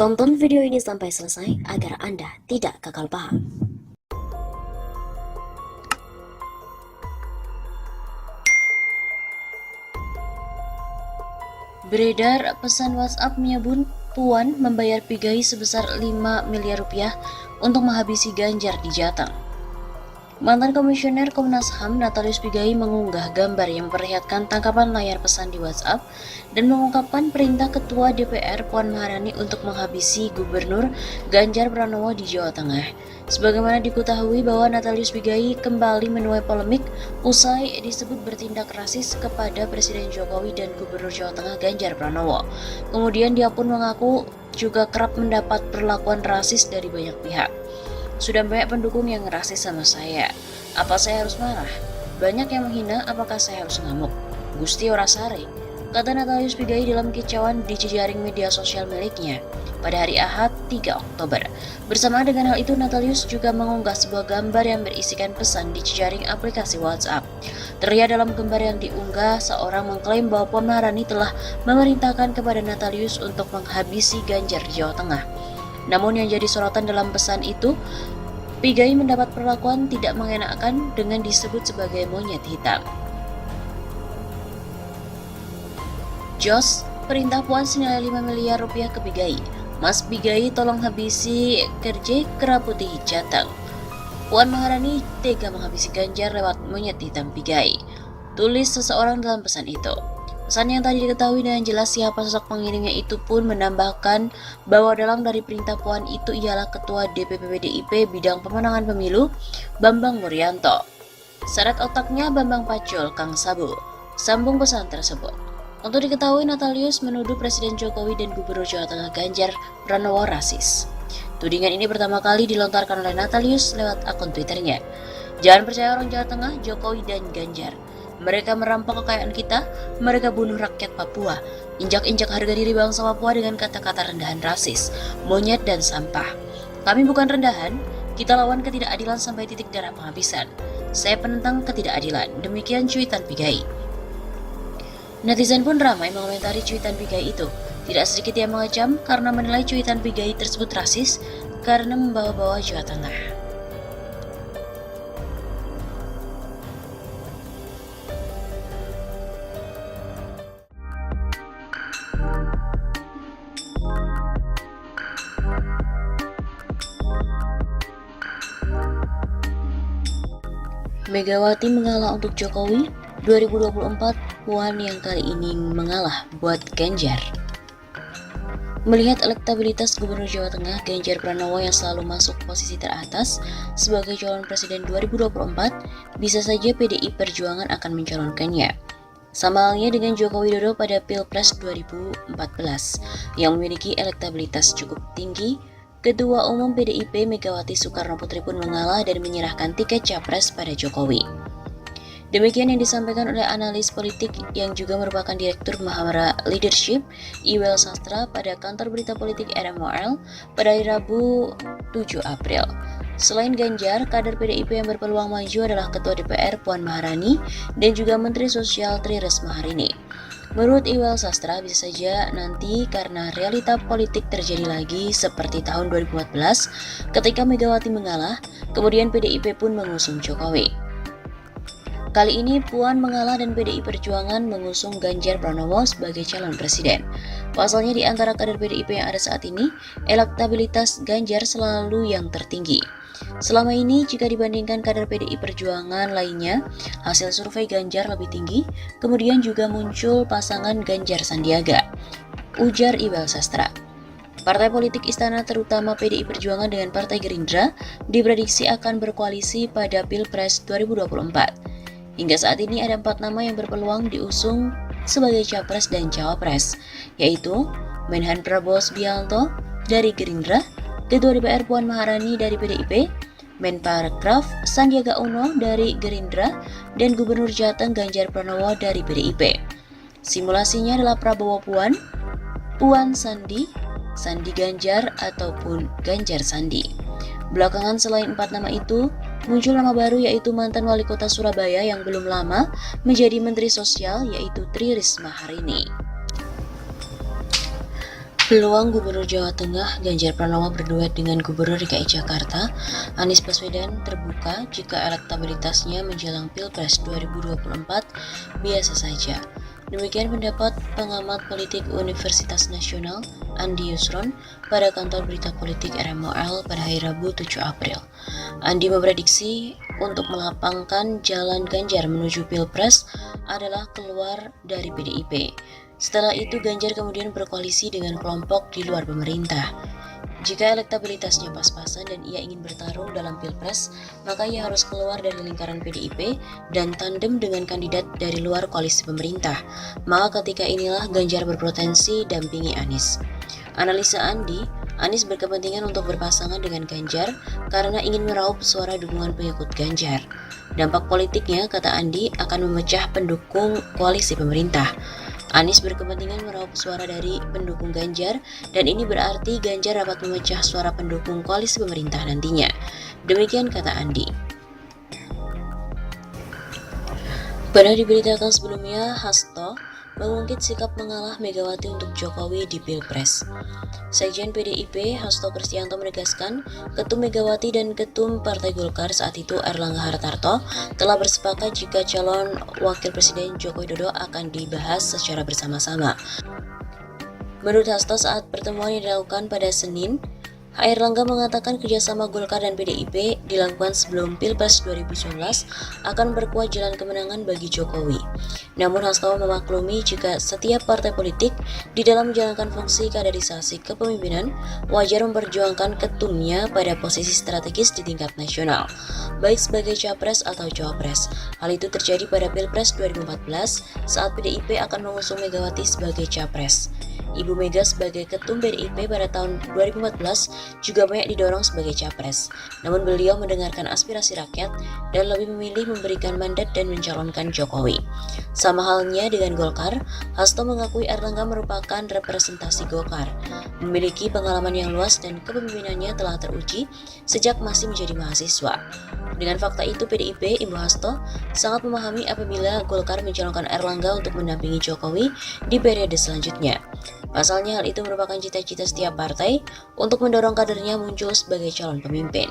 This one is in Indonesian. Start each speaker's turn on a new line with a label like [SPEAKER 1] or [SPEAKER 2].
[SPEAKER 1] Tonton video ini sampai selesai agar Anda tidak gagal paham. Beredar pesan WhatsApp menyebut Puan membayar Pigai sebesar 5 miliar rupiah untuk menghabisi Ganjar di Jateng. Mantan Komisioner Komnas HAM Natalius Pigai mengunggah gambar yang memperlihatkan tangkapan layar pesan di WhatsApp dan mengungkapkan perintah Ketua DPR Puan Maharani untuk menghabisi Gubernur Ganjar Pranowo di Jawa Tengah. Sebagaimana diketahui bahwa Natalius Pigai kembali menuai polemik usai disebut bertindak rasis kepada Presiden Jokowi dan Gubernur Jawa Tengah Ganjar Pranowo. Kemudian dia pun mengaku juga kerap mendapat perlakuan rasis dari banyak pihak. Sudah banyak pendukung yang rasis sama saya. Apa saya harus marah? Banyak yang menghina, apakah saya harus ngamuk? Gusti ora sare, kata Natalius Pigai dalam kicauan di jejaring media sosial miliknya pada hari Ahad 3 Oktober. Bersamaan dengan hal itu, Natalius juga mengunggah sebuah gambar yang berisikan pesan di jejaring aplikasi WhatsApp. Terlihat dalam gambar yang diunggah, seorang mengklaim bahwa Puan Maharani telah memerintahkan kepada Natalius untuk menghabisi Ganjar di Jawa Tengah. Namun yang jadi sorotan dalam pesan itu, Pigai mendapat perlakuan tidak mengenakan dengan disebut sebagai monyet hitam. Jos, perintah Puan senilai 5 miliar rupiah ke Pigai. Mas Pigai tolong habisi kerja kera putih Jateng. Puan Maharani tega menghabisi Ganjar lewat monyet hitam Pigai, tulis seseorang dalam pesan itu. Pesan yang tadi diketahui dengan jelas siapa sosok pengirimnya itu pun menambahkan bahwa dalam dari perintah Puan itu ialah Ketua DPP PDIP Bidang Pemenangan Pemilu, Bambang Wuryanto. Seret otaknya Bambang Pacul, Kang Sabu. Sambung pesan tersebut. Untuk diketahui, Natalius menuduh Presiden Jokowi dan Gubernur Jawa Tengah Ganjar Pranowo rasis. Tudingan ini pertama kali dilontarkan oleh Natalius lewat akun Twitternya. Jangan percaya orang Jawa Tengah, Jokowi dan Ganjar. Mereka merampok kekayaan kita, mereka bunuh rakyat Papua, injak-injak harga diri bangsa Papua dengan kata-kata rendahan rasis, monyet dan sampah. Kami bukan rendahan, kita lawan ketidakadilan sampai titik darah penghabisan. Saya penentang ketidakadilan, demikian cuitan Pigai. Netizen pun ramai mengomentari cuitan Pigai itu. Tidak sedikit yang mengecam karena menilai cuitan Pigai tersebut rasis karena membawa-bawa Jawa Tengah. Megawati mengalah untuk Jokowi, 2024 Puan yang kali ini mengalah buat Ganjar. Melihat elektabilitas Gubernur Jawa Tengah Ganjar Pranowo yang selalu masuk posisi teratas sebagai calon presiden 2024, bisa saja PDI Perjuangan akan mencalonkannya. Sama halnya dengan Joko Widodo pada Pilpres 2014 yang memiliki elektabilitas cukup tinggi. Ketua Umum PDIP Megawati Soekarno Putri pun mengalah dan menyerahkan tiket capres pada Jokowi. Demikian yang disampaikan oleh analis politik yang juga merupakan Direktur Mahamara Leadership, Iwel Sastra pada kantor berita politik RMOL pada hari Rabu 7 April. Selain Ganjar, kader PDIP yang berpeluang maju adalah Ketua DPR Puan Maharani dan juga Menteri Sosial Tri Risma hari ini. Menurut Iwel Sastra, bisa saja nanti karena realita politik terjadi lagi seperti tahun 2014 ketika Megawati mengalah, kemudian PDIP pun mengusung Jokowi. Kali ini Puan mengalah dan PDI Perjuangan mengusung Ganjar Pranowo sebagai calon presiden. Pasalnya di antara kader PDIP yang ada saat ini, elektabilitas Ganjar selalu yang tertinggi. Selama ini jika dibandingkan kader PDI Perjuangan lainnya, hasil survei Ganjar lebih tinggi, kemudian juga muncul pasangan Ganjar Sandiaga, ujar Iwel Sastra. Partai politik istana terutama PDI Perjuangan dengan Partai Gerindra diprediksi akan berkoalisi pada Pilpres 2024. Hingga saat ini ada 4 nama yang berpeluang diusung sebagai capres dan cawapres, yaitu Menhan Prabowo Subianto dari Gerindra, Ketua DPR Puan Maharani dari PDIP, Menparekraf Sandiaga Uno dari Gerindra, dan Gubernur Jateng Ganjar Pranowo dari PDIP. Simulasinya adalah Prabowo Puan, Puan Sandi, Sandi Ganjar ataupun Ganjar Sandi. Belakangan selain 4 nama itu, muncul nama baru yaitu mantan wali kota Surabaya yang belum lama menjadi Menteri Sosial yaitu Tri Risma hari ini. Peluang Gubernur Jawa Tengah Ganjar Pranowo berduet dengan Gubernur DKI Jakarta Anies Baswedan terbuka jika elektabilitasnya menjelang Pilpres 2024 biasa saja. Demikian pendapat pengamat politik Universitas Nasional Andi Yusron pada kantor berita politik RMOL pada hari Rabu 7 April. Andi memprediksi untuk melapangkan jalan Ganjar menuju Pilpres adalah keluar dari PDIP. Setelah itu Ganjar kemudian berkoalisi dengan kelompok di luar pemerintah. Jika elektabilitasnya pas-pasan dan ia ingin bertarung dalam Pilpres, maka ia harus keluar dari lingkaran PDIP dan tandem dengan kandidat dari luar koalisi pemerintah. Maka ketika inilah Ganjar berpotensi dampingi Anies. Analisa Andi, Anies berkepentingan untuk berpasangan dengan Ganjar karena ingin meraup suara dukungan pengikut Ganjar. Dampak politiknya, kata Andi, akan memecah pendukung koalisi pemerintah. Anies berkepentingan meraup suara dari pendukung Ganjar dan ini berarti Ganjar dapat memecah suara pendukung koalisi pemerintah nantinya. Demikian kata Andi. Pada diberitakan sebelumnya, Hasto mengungkit sikap mengalah Megawati untuk Jokowi di Pilpres. Sekjen PDIP Hasto Kristianto menegaskan, Ketum Megawati dan Ketum Partai Golkar saat itu Erlangga Hartarto telah bersepakat jika calon Wakil Presiden Joko Widodo akan dibahas secara bersama-sama. Menurut Hasto, saat pertemuan yang dilakukan pada Senin, Erlangga mengatakan kerjasama Golkar dan PDIP dilakukan sebelum Pilpres 2019 akan berkuat jalan kemenangan bagi Jokowi. Namun Hasto memaklumi jika setiap partai politik di dalam menjalankan fungsi kaderisasi kepemimpinan wajar memperjuangkan ketumnya pada posisi strategis di tingkat nasional, baik sebagai capres atau cawapres. Hal itu terjadi pada Pilpres 2014 saat PDIP akan mengusung Megawati sebagai capres. Ibu Mega sebagai ketum PDIP pada tahun 2014 juga banyak didorong sebagai capres. Namun beliau mendengarkan aspirasi rakyat dan lebih memilih memberikan mandat dan mencalonkan Jokowi. Sama halnya dengan Golkar, Hasto mengakui Erlangga merupakan representasi Golkar, memiliki pengalaman yang luas dan kepemimpinannya telah teruji sejak masih menjadi mahasiswa. Dengan fakta itu, PDIP, Ibu Hasto, sangat memahami apabila Golkar mencalonkan Erlangga untuk mendampingi Jokowi di periode selanjutnya. Pasalnya, hal itu merupakan cita-cita setiap partai untuk mendorong kadernya muncul sebagai calon pemimpin.